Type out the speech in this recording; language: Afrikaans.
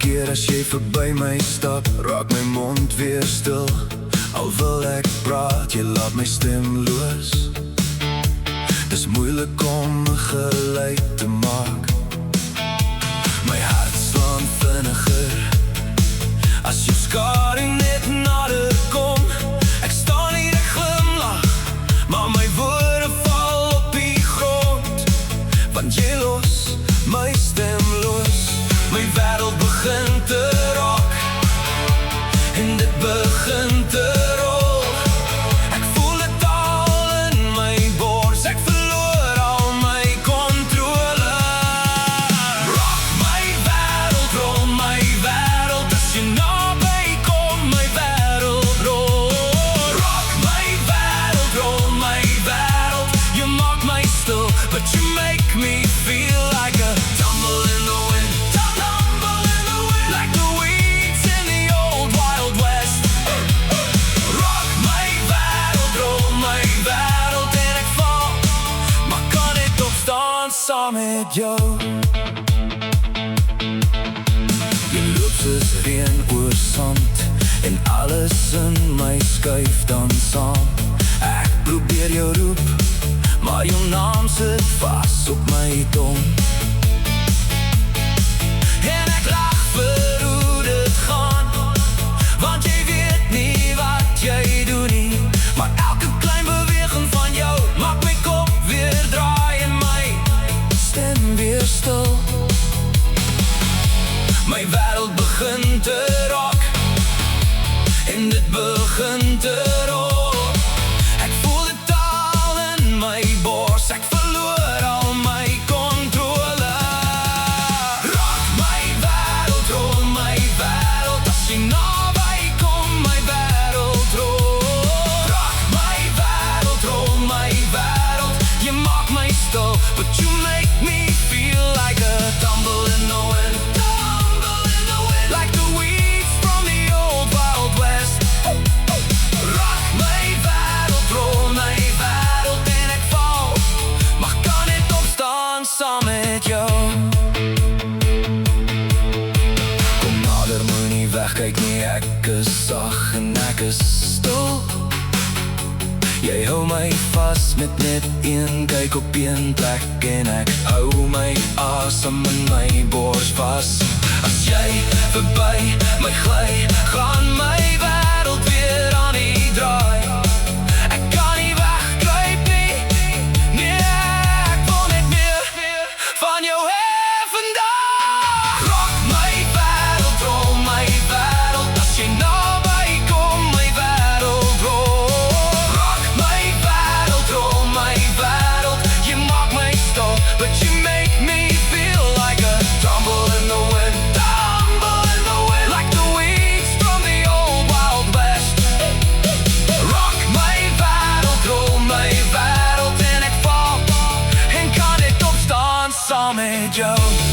keer as jy verby my stap, raak my mond weer stil. Al wil ek praat, jy laat my stemloos. Dis moeilik om 'n geluid te maak. My hart slaan vinniger as jou skaring net nader kom. Ek staan hier, ek glimlag, maar my woorde val op die grond. Want jy los my stemloos. My wêreld begin te rock en dit begin te rol. Ek voel dit al in my bors, ek verloor al my kontrole. Rock my wêreld, rol my wêreld, as jy naby kom, my wêreld rol. Rock my wêreld, rol my wêreld, you maak my stil, but you make me feel like a tumble in the wind. Saam met jou. Jy loop soos reën oor sand en alles in my skuif dan saam. Ek probeer jou roep, maar jou naam sit vas op my tong. En ek lag vir hoe dit gaan, want jy weet nie wat jy doen nie. Maar elke klein beweging van jou maak my kop weer draai en my stem weer stil. My wêreld begin te rock en dit begin te rol. Ek voel dit al in my bors, ek verloor al my kontrole. Rock my wêreld, rol my wêreld, as jy naby kom, my wêreld rol. Rock my wêreld, rol my wêreld, jy maak my stil, but you make me feel like a tumble in the wind. Tumble in the wind, like the weeds from the old Wild West. Rock my wêreld, rol my wêreld, en ek val, maar kan net opstaan saam met jou. Kom nader, moenie wegkyk nie, ek is sag en ek is stil. Jy hou my vas met net een kyk op een plek en ek hou my asem in my bors vas. As jy verby my gly, gaan my wêreld weer aan die draai. Ek kan nie wegkruip nie, nee, ek wil net meer van jou hê vandag. Rock my wêreld, rol my wêreld, as jy naby kom, my wêreld rol. Rock my wêreld, rol my wêreld, jy maak my stil, but you make me feel like a tumble in the wind. Tumble in the wind, like the weeds from the old Wild West. Rock my wêreld, rol my wêreld, en ek val en kan net opstaan saam met jou.